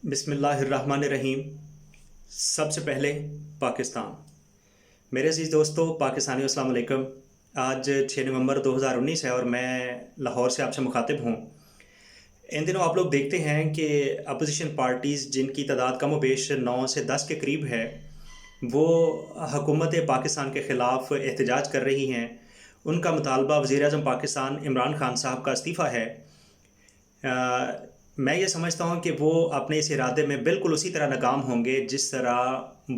بسم اللہ الرحمن الرحیم۔ سب سے پہلے پاکستان، میرے عزیز دوستو پاکستانی، السلام علیکم۔ آج 6 نومبر 2019 ہے اور میں لاہور سے آپ سے مخاطب ہوں۔ ان دنوں آپ لوگ دیکھتے ہیں کہ اپوزیشن پارٹیز جن کی تعداد کم و بیش 9 سے 10 کے قریب ہے، وہ حکومت پاکستان کے خلاف احتجاج کر رہی ہیں۔ ان کا مطالبہ وزیر اعظم پاکستان عمران خان صاحب کا استعفیٰ ہے۔ میں یہ سمجھتا ہوں کہ وہ اپنے اس ارادے میں بالکل اسی طرح ناکام ہوں گے جس طرح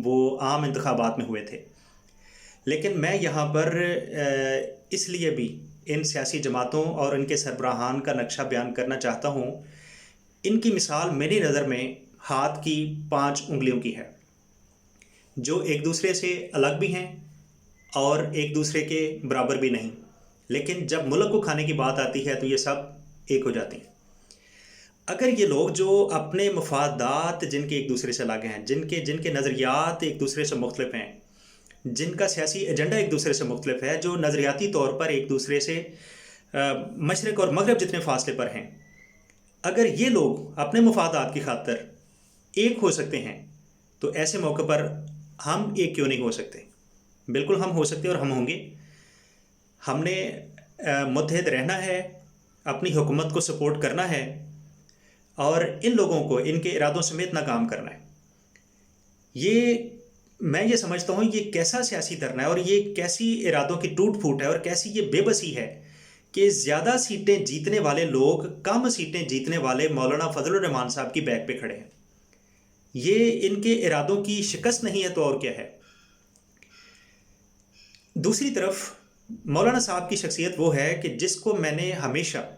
وہ عام انتخابات میں ہوئے تھے۔ لیکن میں یہاں پر اس لیے بھی ان سیاسی جماعتوں اور ان کے سربراہان کا نقشہ بیان کرنا چاہتا ہوں۔ ان کی مثال میری نظر میں ہاتھ کی 5 انگلیوں کی ہے، جو ایک دوسرے سے الگ بھی ہیں اور ایک دوسرے کے برابر بھی نہیں، لیکن جب ملک کو کھانے کی بات آتی ہے تو یہ سب ایک ہو جاتی ہیں۔ اگر یہ لوگ جو اپنے مفادات جن کے ایک دوسرے سے الگ ہیں، جن کے نظریات ایک دوسرے سے مختلف ہیں، جن کا سیاسی ایجنڈا ایک دوسرے سے مختلف ہے، جو نظریاتی طور پر ایک دوسرے سے مشرق اور مغرب جتنے فاصلے پر ہیں، اگر یہ لوگ اپنے مفادات کی خاطر ایک ہو سکتے ہیں تو ایسے موقع پر ہم ایک کیوں نہیں ہو سکتے؟ بالکل ہم ہو سکتے اور ہم ہوں گے۔ ہم نے متحد رہنا ہے، اپنی حکومت کو سپورٹ کرنا ہے اور ان لوگوں کو ان کے ارادوں سمیت ناکام کرنا ہے۔ میں یہ سمجھتا ہوں یہ کیسا سیاسی دھرنا ہے اور یہ کیسی ارادوں کی ٹوٹ پھوٹ ہے اور کیسی یہ بے بسی ہے کہ زیادہ سیٹیں جیتنے والے لوگ کم سیٹیں جیتنے والے مولانا فضل الرحمان صاحب کی بیک پہ کھڑے ہیں۔ یہ ان کے ارادوں کی شکست نہیں ہے تو اور کیا ہے؟ دوسری طرف مولانا صاحب کی شخصیت وہ ہے کہ جس کو میں نے ہمیشہ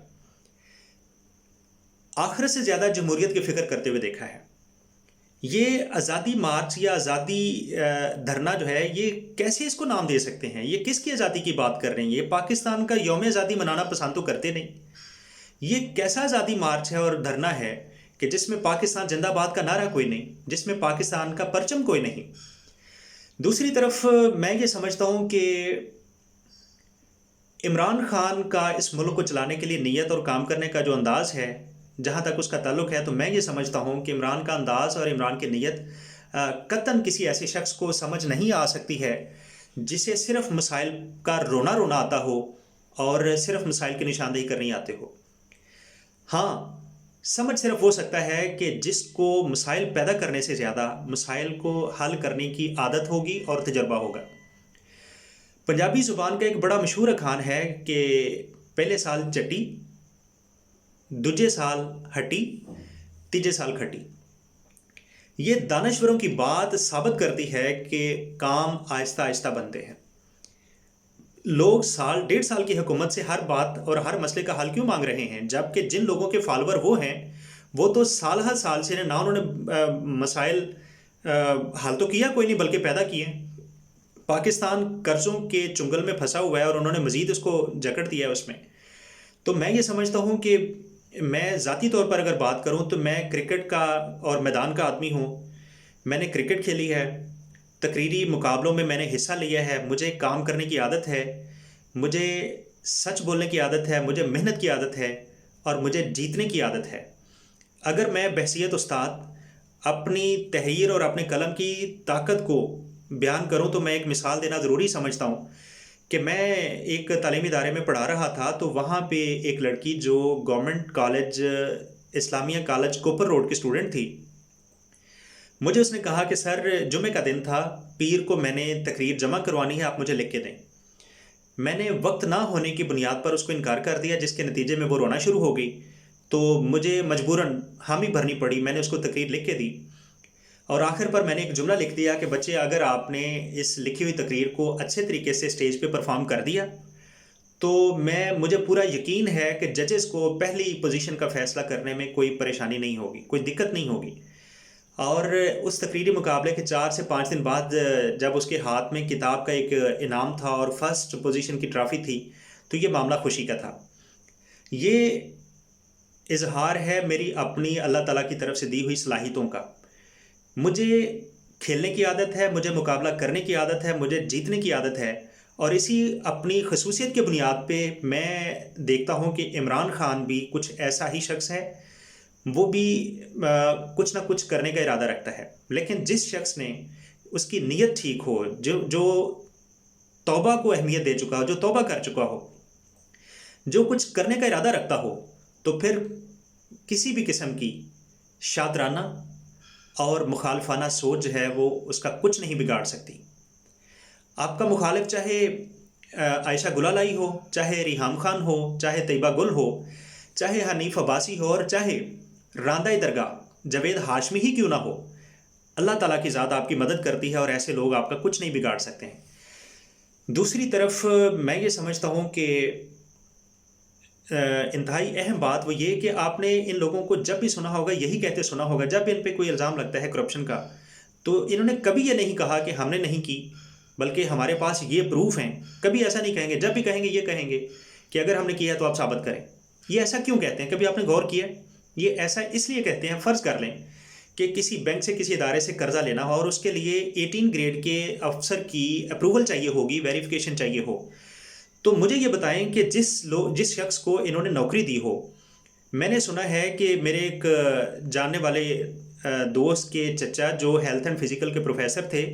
آخرت سے زیادہ جمہوریت کی فکر کرتے ہوئے دیکھا ہے۔ یہ آزادی مارچ یا آزادی دھرنا جو ہے، یہ کیسے اس کو نام دے سکتے ہیں؟ یہ کس کی آزادی کی بات کر رہے ہیں؟ یہ پاکستان کا یوم آزادی منانا پسند تو کرتے نہیں۔ یہ کیسا آزادی مارچ ہے اور دھرنا ہے کہ جس میں پاکستان زندہ باد کا نعرہ کوئی نہیں، جس میں پاکستان کا پرچم کوئی نہیں۔ دوسری طرف میں یہ سمجھتا ہوں کہ عمران خان کا اس ملک کو چلانے کے لیے نیت اور کام کرنے کا جو انداز ہے، جہاں تک اس کا تعلق ہے، تو میں یہ سمجھتا ہوں کہ عمران کا انداز اور عمران کی نیت قطعاً کسی ایسے شخص کو سمجھ نہیں آ سکتی ہے جسے صرف مسائل کا رونا آتا ہو اور صرف مسائل کی نشاندہی کرنی آتے ہو۔ ہاں، سمجھ صرف ہو سکتا ہے کہ جس کو مسائل پیدا کرنے سے زیادہ مسائل کو حل کرنے کی عادت ہوگی اور تجربہ ہوگا۔ پنجابی زبان کا ایک بڑا مشہور اکھان ہے کہ پہلے سال چٹی، دوجے سال ہٹی، تیجے سال کھٹی۔ یہ دانشوروں کی بات ثابت کرتی ہے کہ کام آہستہ آہستہ بنتے ہیں۔ لوگ سال 1.5 سال کی حکومت سے ہر بات اور ہر مسئلے کا حل کیوں مانگ رہے ہیں، جبکہ جن لوگوں کے فالوور وہ ہیں وہ تو سال ہر سال سے نہ انہوں نے مسائل حل تو کیا کوئی نہیں بلکہ پیدا کیے۔ پاکستان قرضوں کے چنگل میں پھنسا ہوا ہے اور انہوں نے مزید اس کو جکڑ دیا ہے اس میں۔ تو میں یہ سمجھتا ہوں کہ میں ذاتی طور پر اگر بات کروں تو میں کرکٹ کا اور میدان کا آدمی ہوں۔ میں نے کرکٹ کھیلی ہے، تقریری مقابلوں میں نے حصہ لیا ہے، مجھے کام کرنے کی عادت ہے، مجھے سچ بولنے کی عادت ہے، مجھے محنت کی عادت ہے اور مجھے جیتنے کی عادت ہے۔ اگر میں بحیثیت استاد اپنی تحریر اور اپنے قلم کی طاقت کو بیان کروں تو میں ایک مثال دینا ضروری سمجھتا ہوں کہ میں ایک تعلیمی ادارے میں پڑھا رہا تھا، تو وہاں پہ ایک لڑکی جو گورنمنٹ کالج اسلامیہ کالج کوپر روڈ کی اسٹوڈنٹ تھی، مجھے اس نے کہا کہ سر جمعہ کا دن تھا، پیر کو میں نے تقریر جمع کروانی ہے، آپ مجھے لکھ کے دیں۔ میں نے وقت نہ ہونے کی بنیاد پر اس کو انکار کر دیا، جس کے نتیجے میں وہ رونا شروع ہو گئی، تو مجھے مجبوراً حامی بھرنی پڑی۔ میں نے اس کو تقریر لکھ کے دی اور آخر پر میں نے ایک جملہ لکھ دیا کہ بچے اگر آپ نے اس لکھی ہوئی تقریر کو اچھے طریقے سے اسٹیج پہ پرفارم کر دیا تو مجھے پورا یقین ہے کہ ججز کو پہلی پوزیشن کا فیصلہ کرنے میں کوئی پریشانی نہیں ہوگی، کوئی دقت نہیں ہوگی۔ اور اس تقریری مقابلے کے 4 سے 5 دن بعد جب اس کے ہاتھ میں کتاب کا ایک انعام تھا اور فرسٹ پوزیشن کی ٹرافی تھی تو یہ معاملہ خوشی کا تھا۔ یہ اظہار ہے میری اپنی اللہ تعالیٰ کی طرف سے دی ہوئی صلاحیتوں کا۔ مجھے کھیلنے کی عادت ہے، مجھے مقابلہ کرنے کی عادت ہے، مجھے جیتنے کی عادت ہے، اور اسی اپنی خصوصیت کے بنیاد پہ میں دیکھتا ہوں کہ عمران خان بھی کچھ ایسا ہی شخص ہے۔ وہ بھی کچھ نہ کچھ کرنے کا ارادہ رکھتا ہے، لیکن جس شخص نے اس کی نیت ٹھیک ہو، جو توبہ کو اہمیت دے چکا ہو، جو توبہ کر چکا ہو، جو کچھ کرنے کا ارادہ رکھتا ہو، تو پھر کسی بھی قسم کی شاطرانہ اور مخالفانہ سوچ جو ہے وہ اس کا کچھ نہیں بگاڑ سکتی۔ آپ کا مخالف چاہے عائشہ گلالائی ہو، چاہے ریحام خان ہو، چاہے طیبہ گل ہو، چاہے حنیف عباسی ہو، اور چاہے راندہ درگاہ جاوید ہاشمی ہی کیوں نہ ہو، اللہ تعالیٰ کی ذات آپ کی مدد کرتی ہے اور ایسے لوگ آپ کا کچھ نہیں بگاڑ سکتے ہیں۔ دوسری طرف میں یہ سمجھتا ہوں کہ انتہائی اہم بات وہ یہ کہ آپ نے ان لوگوں کو جب بھی سنا ہوگا یہی کہتے سنا ہوگا، جب بھی ان پہ کوئی الزام لگتا ہے کرپشن کا، تو انہوں نے کبھی یہ نہیں کہا کہ ہم نے نہیں کی، بلکہ ہمارے پاس یہ پروف ہیں۔ کبھی ایسا نہیں کہیں گے، جب بھی کہیں گے یہ کہیں گے کہ اگر ہم نے کیا ہے تو آپ ثابت کریں۔ یہ ایسا کیوں کہتے ہیں؟ کبھی آپ نے غور کیا؟ یہ ایسا اس لیے کہتے ہیں، فرض کر لیں کہ کسی بینک سے کسی ادارے سے قرضہ لینا ہو اور اس کے لیے 18 گریڈ کے افسر کی اپروول چاہیے ہوگی، ویریفیکیشن چاہیے ہو، تو مجھے یہ بتائیں کہ جس شخص کو انہوں نے نوکری دی ہو، میں نے سنا ہے کہ میرے ایک جاننے والے دوست کے چچا جو ہیلتھ اینڈ فزیکل کے پروفیسر تھے،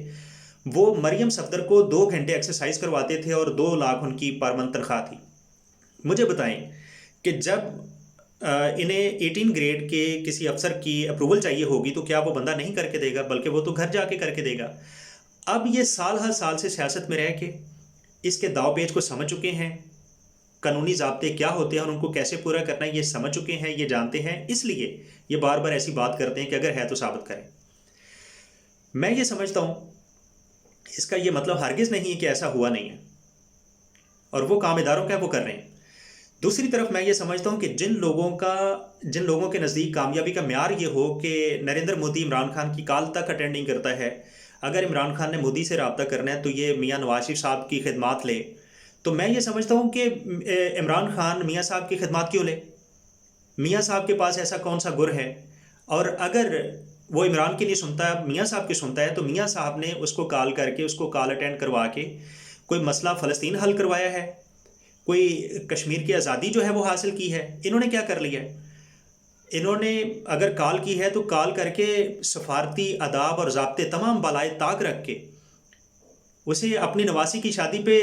وہ مریم صفدر کو 2 گھنٹے ایکسرسائز کرواتے تھے اور 2 لاکھ ان کی پر منتھ تنخواہ تھی۔ مجھے بتائیں کہ جب انہیں 18 گریڈ کے کسی افسر کی اپروول چاہیے ہوگی تو کیا وہ بندہ نہیں کر کے دے گا، بلکہ وہ تو گھر جا کے کر کے دے گا۔ اب یہ سال ہر سال سے سیاست میں رہ کے اس کے داؤ پیچ کو سمجھ چکے ہیں، قانونی ضابطے کیا ہوتے ہیں اور ان کو کیسے پورا کرنا ہے یہ سمجھ چکے ہیں، یہ جانتے ہیں، اس لیے یہ بار بار ایسی بات کرتے ہیں کہ اگر ہے تو ثابت کریں۔ میں یہ سمجھتا ہوں اس کا یہ مطلب ہرگز نہیں ہے کہ ایسا ہوا نہیں ہے، اور وہ کام اداروں کا وہ کر رہے ہیں۔ دوسری طرف میں یہ سمجھتا ہوں کہ جن لوگوں کے نزدیک کامیابی کا معیار یہ ہو کہ نریندر مودی عمران خان کی کال تک اٹینڈ نہیں کرتا ہے، اگر عمران خان نے مودی سے رابطہ کرنا ہے تو یہ میاں نواز شریف صاحب کی خدمات لے، تو میں یہ سمجھتا ہوں کہ عمران خان میاں صاحب کی خدمات کیوں لے؟ میاں صاحب کے پاس ایسا کون سا گر ہے؟ اور اگر وہ عمران کی نہیں سنتا ہے، میاں صاحب کی سنتا ہے، تو میاں صاحب نے اس کو کال کر کے، اس کو کال اٹینڈ کروا کے کوئی مسئلہ فلسطین حل کروایا ہے؟ کوئی کشمیر کی آزادی جو ہے وہ حاصل کی ہے؟ انہوں نے کیا کر لیا ہے؟ انہوں نے اگر کال کی ہے تو کال کر کے سفارتی آداب اور ضابطے تمام بالائے طاق رکھ کے اسے اپنی نواسی کی شادی پہ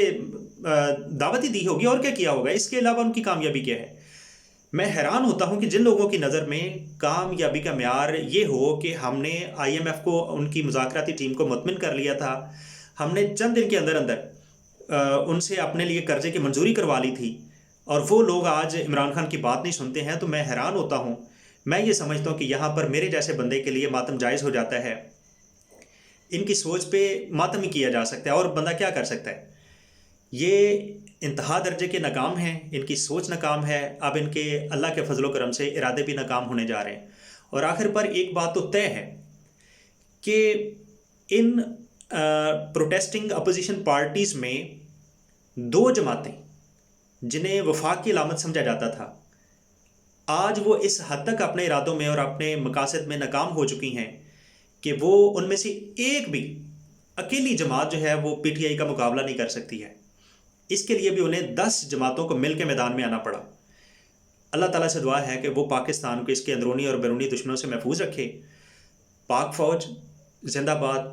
دعوت ہی دی ہوگی، اور کیا کیا ہوگا؟ اس کے علاوہ ان کی کامیابی کیا ہے؟ میں حیران ہوتا ہوں کہ جن لوگوں کی نظر میں کامیابی کا معیار یہ ہو کہ ہم نے آئی ایم ایف کو، ان کی مذاکراتی ٹیم کو مطمئن کر لیا تھا، ہم نے چند دن کے اندر ان سے اپنے لیے قرضے کی منظوری کروا لی تھی، اور وہ لوگ آج عمران خان کی بات نہیں سنتے ہیں، تو میں حیران ہوتا ہوں۔ میں یہ سمجھتا ہوں کہ یہاں پر میرے جیسے بندے کے لیے ماتم جائز ہو جاتا ہے، ان کی سوچ پہ ماتم ہی کیا جا سکتا ہے، اور بندہ کیا کر سکتا ہے؟ یہ انتہا درجے کے ناکام ہیں، ان کی سوچ ناکام ہے، اب ان کے اللہ کے فضل و کرم سے ارادے بھی ناکام ہونے جا رہے ہیں۔ اور آخر پر ایک بات تو طے ہے کہ ان پروٹیسٹنگ اپوزیشن پارٹیز میں 2 جماعتیں جنہیں وفاق کی علامت سمجھا جاتا تھا، آج وہ اس حد تک اپنے ارادوں میں اور اپنے مقاصد میں ناکام ہو چکی ہیں کہ وہ ان میں سے ایک بھی اکیلی جماعت جو ہے وہ پی ٹی آئی کا مقابلہ نہیں کر سکتی ہے۔ اس کے لیے بھی انہیں 10 جماعتوں کو مل کے میدان میں آنا پڑا۔ اللہ تعالیٰ سے دعا ہے کہ وہ پاکستان کو اس کے اندرونی اور بیرونی دشمنوں سے محفوظ رکھے۔ پاک فوج زندہ باد،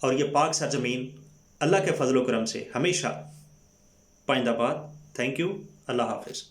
اور یہ پاک سرزمین اللہ کے فضل و کرم سے ہمیشہ پائندہ باد۔ تھینک یو، اللہ حافظ۔